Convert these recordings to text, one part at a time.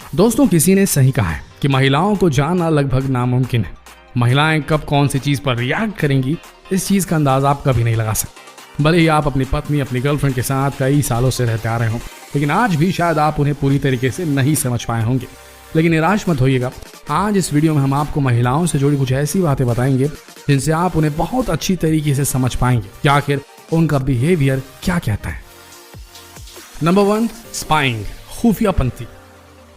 दोस्तों, किसी ने सही कहा है कि महिलाओं को जानना लगभग नामुमकिन है। महिलाएं कब कौन सी चीज पर रिएक्ट करेंगी, इस चीज का अंदाजा आप कभी नहीं लगा सकते। भले ही आप अपनी पत्नी, अपनी गर्लफ्रेंड के साथ कई सालों से रहते आ रहे हों, लेकिन आज भी शायद आप उन्हें पूरी तरीके से नहीं समझ पाए होंगे। लेकिन निराश मत होइएगा, आज इस वीडियो में हम आपको महिलाओं से जुड़ी कुछ ऐसी बातें बताएंगे जिनसे आप उन्हें बहुत अच्छी तरीके से समझ पाएंगे कि आखिर उनका बिहेवियर क्या कहता है। नंबर 1, स्पाइंग, खुफियापंती।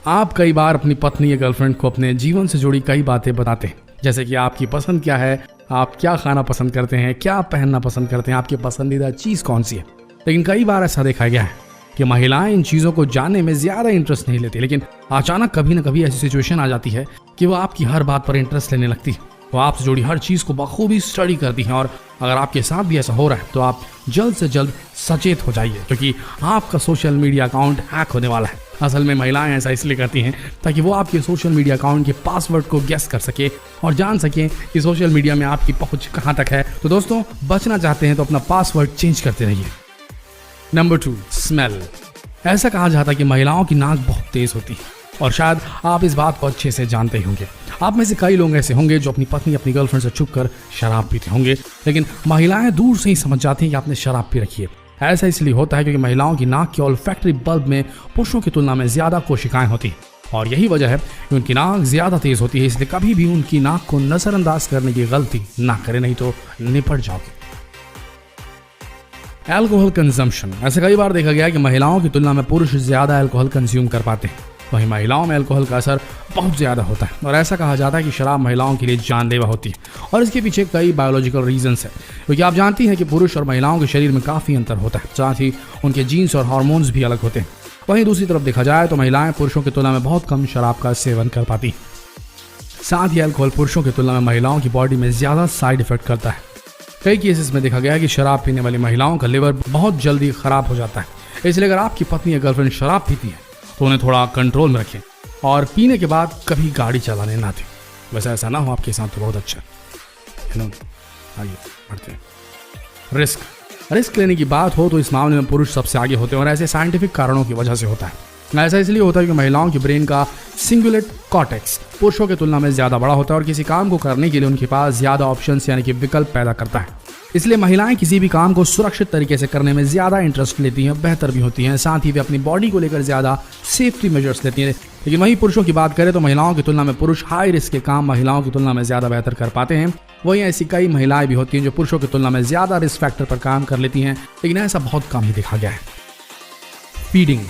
आप कई बार अपनी पत्नी या गर्लफ्रेंड को अपने जीवन से जुड़ी कई बातें बताते हैं, जैसे कि आपकी पसंद क्या है, आप क्या खाना पसंद करते हैं, क्या पहनना पसंद करते हैं, आपकी पसंदीदा चीज़ कौन सी है। लेकिन कई बार ऐसा देखा गया है कि महिलाएं इन चीज़ों को जानने में ज़्यादा इंटरेस्ट नहीं लेती, लेकिन अचानक कभी न कभी ऐसी सिचुएशन आ जाती है कि वो आपकी हर बात पर इंटरेस्ट लेने लगती है। वो आपसे जुड़ी हर चीज़ को बखूबी स्टडी करती हैं, और अगर आपके साथ भी ऐसा हो रहा है तो आप जल्द से जल्द सचेत हो जाइए, क्योंकि आपका सोशल मीडिया अकाउंट हैक होने वाला है। असल में महिलाएं ऐसा इसलिए करती हैं ताकि वो आपके सोशल मीडिया अकाउंट के पासवर्ड को गेस कर सके और जान सके कि सोशल मीडिया में आपकी पहुंच कहां तक है। तो दोस्तों, बचना चाहते हैं तो अपना पासवर्ड चेंज करते रहिए। Number 2, smell. ऐसा कहा जाता है कि महिलाओं की नाक बहुत तेज होती है, और शायद आप इस बात को अच्छे से जानते ही होंगे। आप में से कई लोग ऐसे होंगे जो अपनी पत्नी, अपनी गर्लफ्रेंड से छुपकर शराब पीते होंगे, लेकिन महिलाएं दूर से ही समझ जाती हैं कि आपने शराब पी रखी है। ऐसा इसलिए होता है क्योंकि महिलाओं की नाक के ओल्फैक्टरी बल्ब में पुरुषों की तुलना में ज्यादा कोशिकाएं होती हैं, और यही वजह है कि उनकी नाक ज्यादा तेज होती है। इसलिए कभी भी उनकी नाक को नजरअंदाज करने की गलती ना करें, नहीं तो निपट जाओगे। Alcohol consumption. ऐसे कई बार देखा गया है कि महिलाओं की तुलना में पुरुष ज्यादा अल्कोहल कंज्यूम कर पाते हैं, वहीं महिलाओं में अल्कोहल का असर बहुत ज़्यादा होता है। और ऐसा कहा जाता है कि शराब महिलाओं के लिए जानलेवा होती है, और इसके पीछे कई बायोलॉजिकल रीजंस है, क्योंकि आप जानती हैं कि पुरुष और महिलाओं के शरीर में काफ़ी अंतर होता है, साथ ही उनके जीन्स और हार्मोन्स भी अलग होते हैं। वहीं दूसरी तरफ देखा जाए तो महिलाएं पुरुषों की तुलना में बहुत कम शराब का सेवन कर पाती हैं। साथ ही अल्कोहल पुरुषों की तुलना में महिलाओं की बॉडी में ज़्यादा साइड इफेक्ट करता है। कई केसेस में देखा गया है कि शराब पीने वाली महिलाओं का लिवर बहुत जल्दी खराब हो जाता है। इसलिए अगर आपकी पत्नी या गर्लफ्रेंड शराब पीती है तो उन्हें थोड़ा कंट्रोल में रखें, और पीने के बाद कभी गाड़ी चलाने ना दें। वैसे ऐसा ना हो आपके साथ तो बहुत अच्छा है। आइए बढ़ते हैं। रिस्क लेने की बात हो तो इस मामले में पुरुष सबसे आगे होते हैं, और ऐसे साइंटिफिक कारणों की वजह से होता है। ऐसा इसलिए होता है कि महिलाओं की ब्रेन का सिंगुलेट कॉर्टेक्स पुरुषों की तुलना में ज़्यादा बड़ा होता है, और किसी काम को करने के लिए उनके पास ज़्यादा ऑप्शंस यानी कि विकल्प पैदा करता है। इसलिए महिलाएं किसी भी काम को सुरक्षित तरीके से करने में ज़्यादा इंटरेस्ट लेती हैं, बेहतर भी होती हैं। साथ ही वे अपनी बॉडी को लेकर ज़्यादा सेफ्टी मेजर्स लेती हैं। लेकिन वहीं पुरुषों की बात करें तो महिलाओं की तुलना में पुरुष हाई रिस्क के काम महिलाओं की तुलना में ज़्यादा बेहतर कर पाते हैं। वहीं ऐसी कई महिलाएं भी होती हैं जो पुरुषों की तुलना में ज़्यादा रिस्क फैक्टर पर काम कर लेती हैं, लेकिन ऐसा बहुत कम ही देखा गया है। फीडिंग।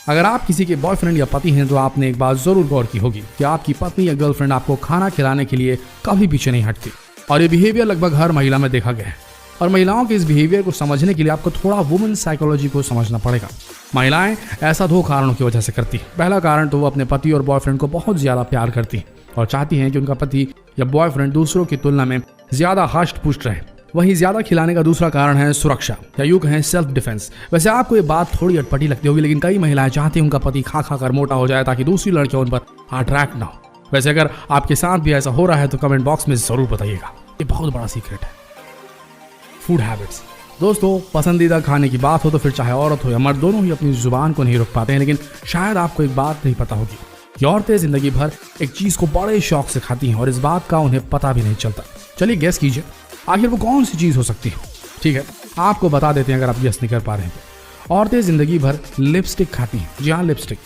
अगर आप किसी के बॉयफ्रेंड या पति हैं तो आपने एक बात जरूर गौर की होगी कि आपकी पत्नी या गर्लफ्रेंड आपको खाना खिलाने के लिए कभी पीछे नहीं हटती, और ये बिहेवियर लगभग हर महिला में देखा गया है। और महिलाओं के इस बिहेवियर को समझने के लिए आपको थोड़ा वुमेन साइकोलॉजी को समझना पड़ेगा। महिलाएं ऐसा 2 कारणों की वजह से करती हैं। पहला कारण तो वो अपने पति और बॉयफ्रेंड को बहुत ज़्यादा प्यार करती हैं और चाहती हैं कि उनका पति या बॉयफ्रेंड दूसरों की तुलना में ज़्यादा हष्ट पुष्ट रहे। वहीं ज़्यादा खिलाने का दूसरा कारण है सुरक्षा, या यूँ कहें सेल्फ डिफेंस। वैसे आपको ये बात थोड़ी अटपटी लगती होगी, लेकिन कई महिलाएं चाहती हैं उनका पति खा कर मोटा हो जाए ताकि दूसरी लड़कियां उन पर अट्रैक्ट ना हो। वैसे अगर आपके साथ भी ऐसा हो रहा है तो कमेंट बॉक्स में ज़रूर बताइएगा, ये बहुत बड़ा सीक्रेट है। Food habits. दोस्तों, पसंदीदा खाने की बात हो तो फिर चाहे औरत हो या मर्द, दोनों ही अपनी जुबान को नहीं रोक पाते हैं। लेकिन शायद आपको एक बात नहीं पता होगी कि औरतें जिंदगी भर एक चीज़ को बड़े शौक से खाती हैं, और इस बात का उन्हें पता भी नहीं चलता। चलिए गेस कीजिए, आखिर वो कौन सी चीज़ हो सकती है। ठीक है, आपको बता देते हैं अगर आप गेस नहीं कर पा रहे हैं तो। औरतें जिंदगी भर लिपस्टिक खाती हैं। जी हाँ, लिपस्टिक।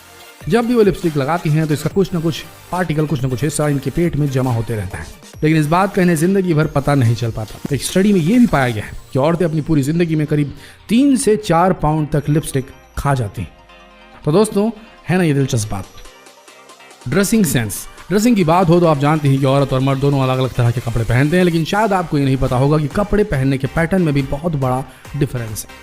जब भी वो लिपस्टिक लगाती हैं तो इसका कुछ ना कुछ पार्टिकल, कुछ ना कुछ हिस्सा इनके पेट में जमा होते रहता है, लेकिन इस बात का इन्हें जिंदगी भर पता नहीं चल पाता। एक स्टडी में ये भी पाया गया है कि औरतें अपनी पूरी जिंदगी में करीब 3 से 4 पाउंड तक लिपस्टिक खा जाती हैं। तो दोस्तों, है ना ये दिलचस्प बात। Dressing sense. ड्रेसिंग की बात हो तो आप जानते हैं कि औरत और मर्द दोनों अलग अलग तरह के कपड़े पहनते हैं, लेकिन शायद आपको ये नहीं पता होगा कि कपड़े पहनने के पैटर्न में भी बहुत बड़ा डिफरेंस है।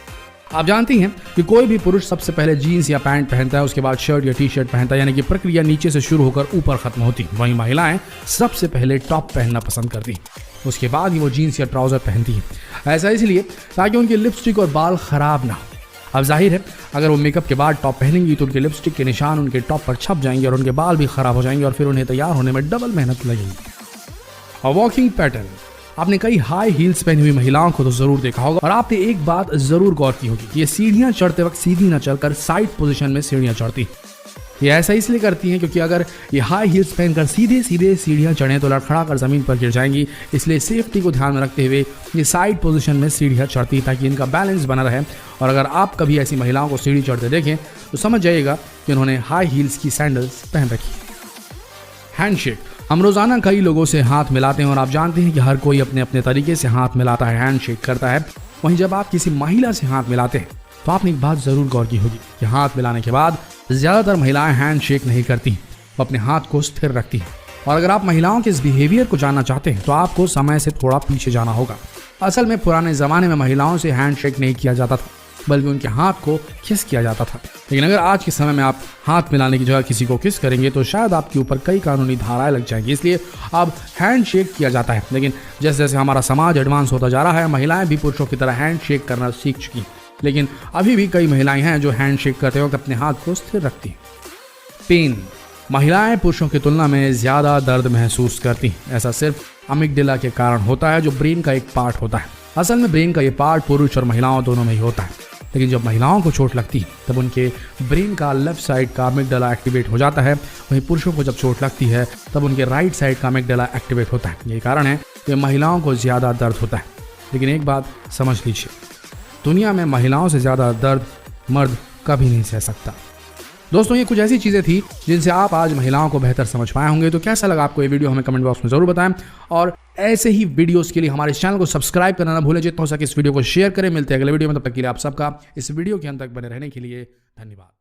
आप जानती हैं कि कोई भी पुरुष सबसे पहले जीन्स या पैंट पहनता है, उसके बाद शर्ट या टी शर्ट पहनता है, यानी कि प्रक्रिया नीचे से शुरू होकर ऊपर खत्म होती है। वहीं महिलाएं सबसे पहले टॉप पहनना पसंद करती हैं, उसके बाद ही वो जीन्स या ट्राउजर पहनती हैं। ऐसा इसलिए ताकि उनकी लिपस्टिक और बाल खराब ना हो। अब जाहिर है अगर वो मेकअप के बाद टॉप पहनेंगी तो उनके लिपस्टिक के निशान उनके टॉप पर छप जाएंगे और उनके बाल भी खराब हो जाएंगे, और फिर उन्हें तैयार होने में डबल मेहनत लगेगी। और वॉकिंग पैटर्न। आपने कई हाई हील्स पहनी हुई महिलाओं को तो जरूर देखा होगा, और आपने एक बात जरूर गौर की होगी कि ये सीढ़ियां चढ़ते वक्त सीधी न चलकर साइड पोजीशन में सीढ़ियां चढ़ती। ये ऐसा इसलिए करती हैं क्योंकि अगर ये हाई हील्स पहनकर सीधे सीधे सीढ़ियाँ चढ़ें तो लड़खड़ा कर ज़मीन पर गिर जाएंगी। इसलिए सेफ्टी को ध्यान में रखते हुए ये साइड पोजीशन में सीढ़ियाँ चढ़ती हैं ताकि इनका बैलेंस बना रहे। और अगर आप कभी ऐसी महिलाओं को सीढ़ी चढ़ते देखें तो समझ जाइएगा कि उन्होंने हाई हील्स की सैंडल्स पहन रखी है। हैंडशेक। हम रोजाना कई लोगों से हाथ मिलाते हैं और आप जानते हैं कि हर कोई अपने अपने तरीके से हाथ मिलाता है, हैंडशेक करता है। वहीं जब आप किसी महिला से हाथ मिलाते हैं तो आपने एक बात जरूर गौर की होगी कि हाथ मिलाने के बाद ज्यादातर महिलाएं हैंडशेक नहीं करती, वो अपने हाथ को स्थिर रखती हैं। और अगर आप महिलाओं के इस बिहेवियर को जानना चाहते हैं तो आपको समय से थोड़ा पीछे जाना होगा। असल में पुराने जमाने में महिलाओं से हैंडशेक नहीं किया जाता था, बल्कि उनके हाथ को किस किया जाता था। लेकिन अगर आज के समय में आप हाथ मिलाने की जगह किसी को किस करेंगे तो शायद आपके ऊपर कई कानूनी धाराएं लग जाएंगी। इसलिए अब हैंडशेक किया जाता है। लेकिन जैसे जैसे हमारा समाज एडवांस होता जा रहा है, महिलाएं भी पुरुषों की तरह हैंडशेक करना सीख चुकी हैं। लेकिन अभी भी कई महिलाएं हैं जो हैंडशेक करते वक्त अपने हाथ को स्थिर रखती हैं। पेन। महिलाएं पुरुषों की तुलना में ज्यादा दर्द महसूस करती हैं। ऐसा सिर्फ अमिगडाला के कारण होता है जो ब्रेन का एक पार्ट होता है। असल में ब्रेन का ये पार्ट पुरुष और महिलाओं दोनों में ही होता है। लेकिन जब महिलाओं को चोट लगती है तब उनके ब्रेन का लेफ्ट साइड का अमिगडाला एक्टिवेट हो जाता है। वहीं पुरुषों को जब चोट लगती है तब उनके राइट साइड का अमिगडाला एक्टिवेट होता है। यही कारण है कि महिलाओं को ज़्यादा दर्द होता है। लेकिन एक बात समझ लीजिए, दुनिया में महिलाओं से ज़्यादा दर्द मर्द कभी नहीं सह सकता। दोस्तों, ये कुछ ऐसी चीज़ें थी जिनसे आप आज महिलाओं को बेहतर समझ पाए होंगे। तो कैसा लगा आपको ये वीडियो हमें कमेंट बॉक्स में ज़रूर बताएं। और ऐसे ही वीडियोस के लिए हमारे चैनल को सब्सक्राइब करना ना भूलें। जितना हो सके इस वीडियो को शेयर करें। मिलते हैं अगले वीडियो में, तब तक के लिए आप सबका इस वीडियो के अंत तक बने रहने के लिए धन्यवाद।